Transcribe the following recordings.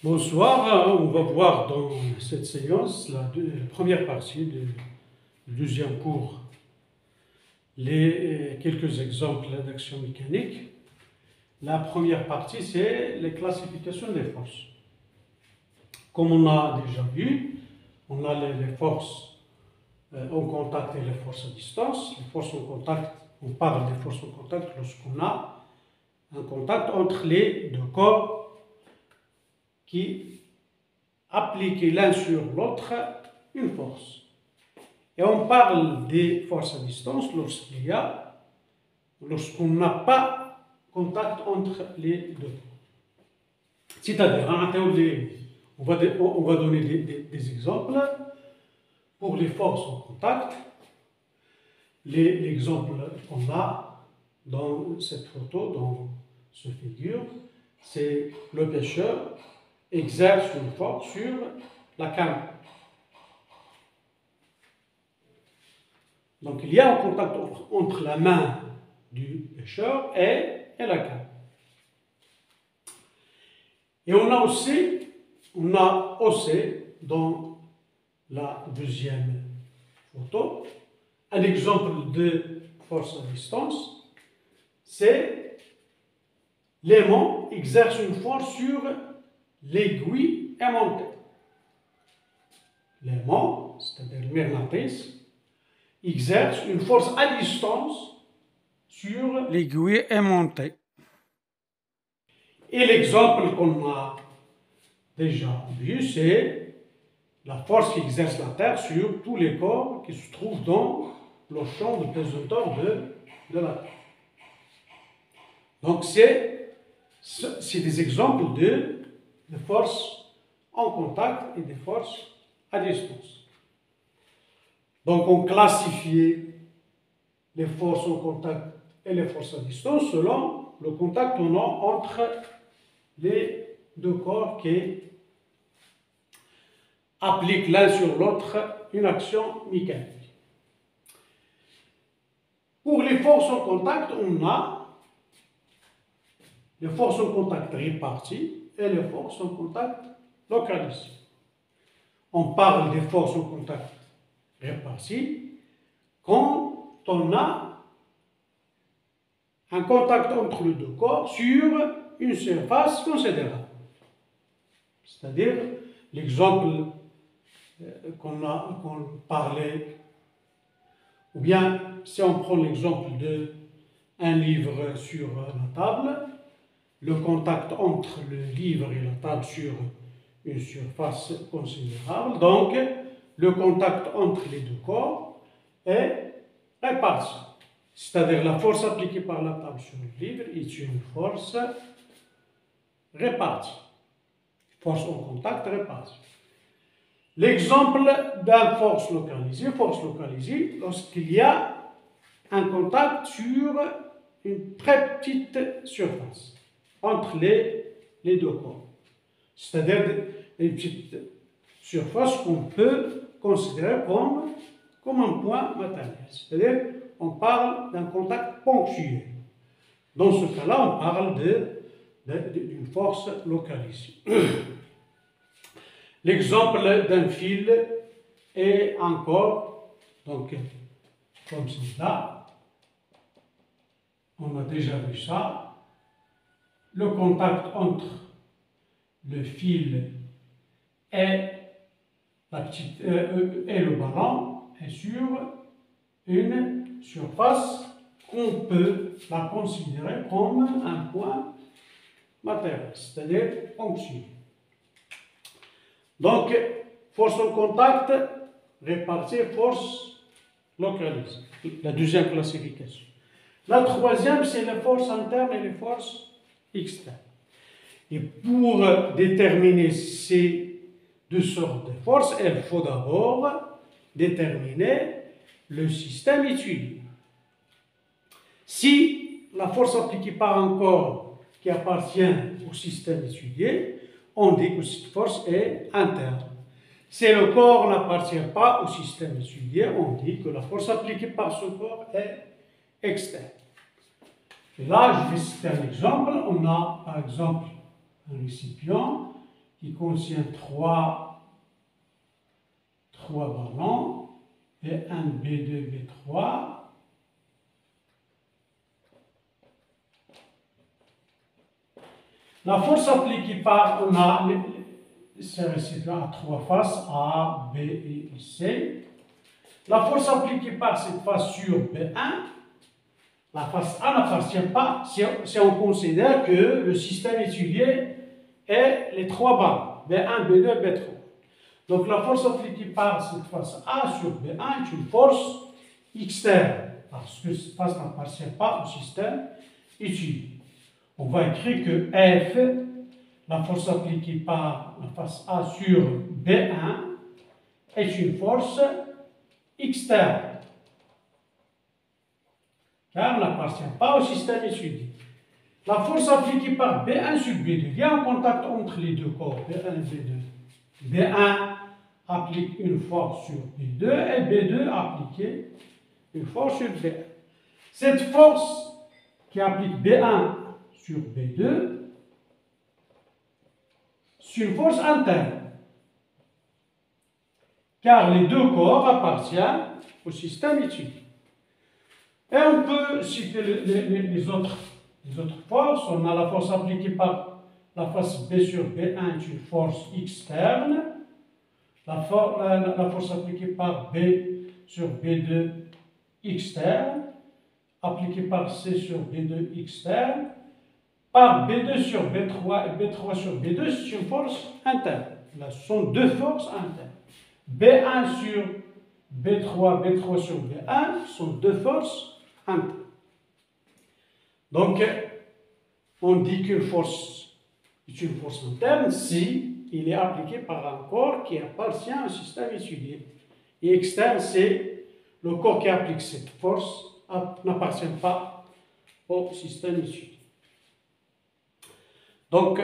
Bonsoir, on va voir dans cette séance la première partie du deuxième cours quelques exemples d'action mécanique. La première partie, c'est les classifications des forces. Comme on a déjà vu, on a les forces en contact et les forces à distance. Les forces en contact, on parle des forces en contact lorsqu'on a un contact entre les deux corps qui appliquent l'un sur l'autre une force. Et on parle des forces à distance lorsqu'on n'a pas contact entre les deux. C'est-à-dire, on va donner des exemples pour les forces en contact. L'exemple qu'on a dans cette photo, dans cette figure, c'est le pêcheur exerce une force sur la canne. Donc il y a un contact entre la main du pêcheur et la canne. Et on a aussi dans la deuxième photo un exemple de force à distance, c'est l'aimant exerce une force sur l'aiguille aimantée. L'aimant, c'est-à-dire le magnétisme, exerce une force à distance sur l'aiguille aimantée. Et l'exemple qu'on a déjà vu, c'est la force qu'exerce la Terre sur tous les corps qui se trouvent dans le champ de pesanteur de la Terre. Donc c'est des exemples de forces en contact et des forces à distance. Donc on classifie les forces en contact et les forces à distance selon le contact qu'on a entre les deux corps qui appliquent l'un sur l'autre une action mécanique. Pour les forces en contact, on a les forces en contact réparties et les forces en contact localisées. On parle des forces en contact réparties quand on a un contact entre les deux corps sur une surface considérable. C'est-à-dire l'exemple qu'on parlait, ou bien si on prend l'exemple d'un livre sur la table, le contact entre le livre et la table sur une surface considérable, donc le contact entre les deux corps est réparti. C'est-à-dire la force appliquée par la table sur le livre est une force répartie. Force en contact répartie. L'exemple d'une force localisée, lorsqu'il y a un contact sur une très petite surface entre les deux corps. C'est-à-dire une petite surface qu'on peut considérer comme un point matériel. C'est-à-dire on parle d'un contact ponctuel. Dans ce cas-là, on parle d'une force localisée. L'exemple d'un fil est encore, donc, comme cela. On a déjà vu ça. Le contact entre le fil et le ballon est sur une surface qu'on peut la considérer comme un point matériel, c'est-à-dire ponctuel. Donc, force en contact répartie, force localisée. La deuxième classification. La troisième, c'est les forces internes et les forces externes. Et pour déterminer ces deux sortes de forces, il faut d'abord déterminer le système étudié. Si la force appliquée par un corps qui appartient au système étudié, on dit que cette force est interne. Si le corps n'appartient pas au système étudié, on dit que la force appliquée par ce corps est externe. Et là, je vais citer un exemple. On a, par exemple, un récipient qui contient trois ballons, B1, B2, B3. La force appliquée par, on a ces récipients à trois faces, A, B et C. La force appliquée par cette face sur B1, la face A n'appartient pas si on considère que le système étudié est les trois balles, B1, B2, B3. Donc la force appliquée par cette face A sur B1 est une force externe, parce que cette face n'appartient pas au système étudié. On va écrire que F, la force appliquée par la face A sur B1, est une force externe, car elle n'appartient pas au système étudié. La force appliquée par B1 sur B2, il y a un contact entre les deux corps, B1 et B2. B1 applique une force sur B2 et B2 applique une force sur B1. Cette force qui applique B1 sur B2, c'est une force interne, car les deux corps appartiennent au système étudié. Et on peut citer les autres forces. On a la force appliquée par la face B sur B1 est une force externe. La force appliquée par B sur B2 externe, appliquée par C sur B2 externe, par B2 sur B3 et B3 sur B2, c'est une force interne. Là, ce sont deux forces internes. B1 sur B3, B3 sur B1 sont deux forces internes. Donc, on dit qu'une force est une force interne si il est appliqué par un corps qui appartient au système étudié. Et externe, c'est le corps qui applique cette force n'appartient pas au système étudié. Donc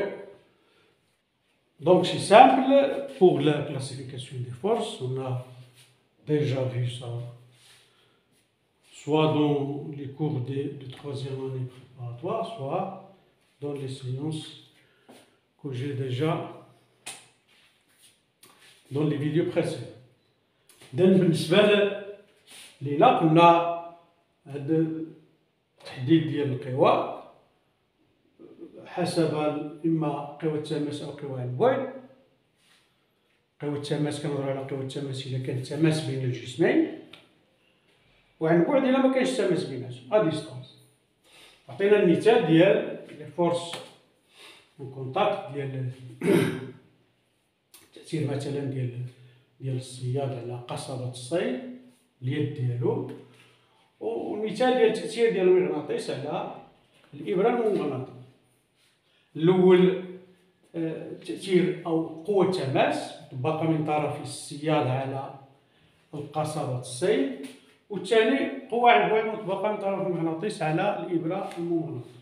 c'est simple pour la classification des forces. On a déjà vu ça, soit dans les cours de troisième année préparatoire, soit dans les séances que j'ai déjà dans les vidéos précédentes. بالنسبة لنا قلنا هذا التحديد ديال القوى حسب إما قوى التماس أو قوى البعد. قوى التماس كنهضروا على قوى التماس إذا كان التماس بين الجسمين، وعن بعد إلا ما كانش التماس بيناتهم أ ديستونس. عطينا المثال ديال لي فورس اون كونتاكت ديال التأثير مثلا ديال الصياد على قصبة الصيد اليد ديالو، والمثال ديال التأثير ديال المغناطيس على الإبرة المغناطيسية. الأول تأثير أو قوة تماس مطبقة من طرف الصياد على القصبة الصيد، والثاني قوة عن بعد مطبقة من طرف المغناطيس على الإبرة المغناطيسية.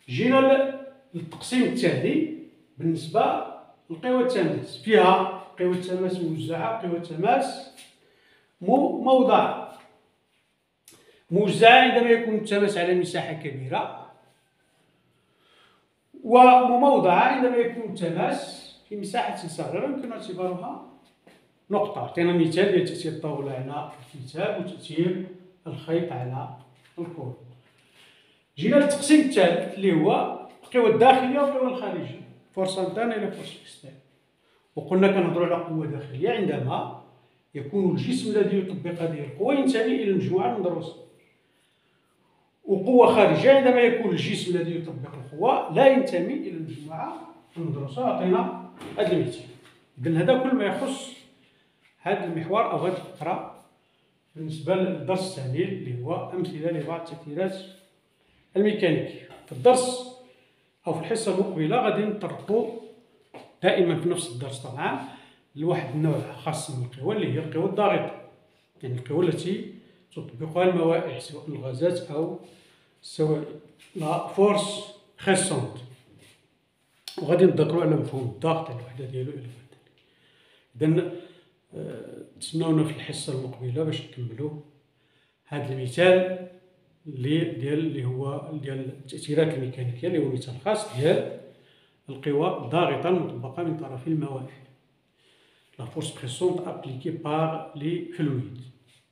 جينا للتقسيم الثاني بالنسبة لقوى التماس، فيها قوى التماس موزعة، قوى التماس موضعة. موزعة عندما يكون التماس على مساحة كبيرة، ومموضعة عندما يكون التماس في مساحة صغيرة يمكن اعتبارها نقطة. عطينا مثال ديال تأثير الطاولة على الكتاب وتأثير الخيط على الكرة. جينا للتقسيم الثالث اللي هو القوى الداخلية والقوى الخارجية، فورس انترن إلى فورس اكسترن. وقلنا كنهضروا على قوة داخلية عندما يكون الجسم الذي يطبق هذه القوة ينتمي إلى المجموعة المدروسة، وقوة خارجية عندما يكون الجسم الذي يطبق القوة لا ينتمي إلى المجموعة المدروسة. أعطينا هذا المثال. إذن هذا كل ما يخص هذا المحور أو هذه الفقرة بالنسبة للدرس الثاني اللي هو أمثلة لبعض التأثيرات الميكانيكية. في الدرس أو في الحصة المقبلة غادي نطرقوا دائما في نفس الدرس طبعا لواحد النوع خاص من القوى اللي هي القوى الضاغطة، يعني القوى التي تطبقها الموائد سواء الغازات أو السوائل، لا فورس خيسونت. وغادي نذكروا على مفهوم الضغط الوحدة ديالو إلى ذلك. إذن تسناونا في الحصة المقبلة باش نكملوا هذا المثال اللي هو ديال التأثيرات الميكانيكية اللي هو مثال خاص ديال القوى الضاغطة المطبقة من طرف المواد. La force pressante appliquée par les fluides,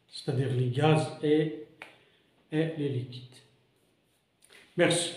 c'est-à-dire les gaz et les liquides. Merci.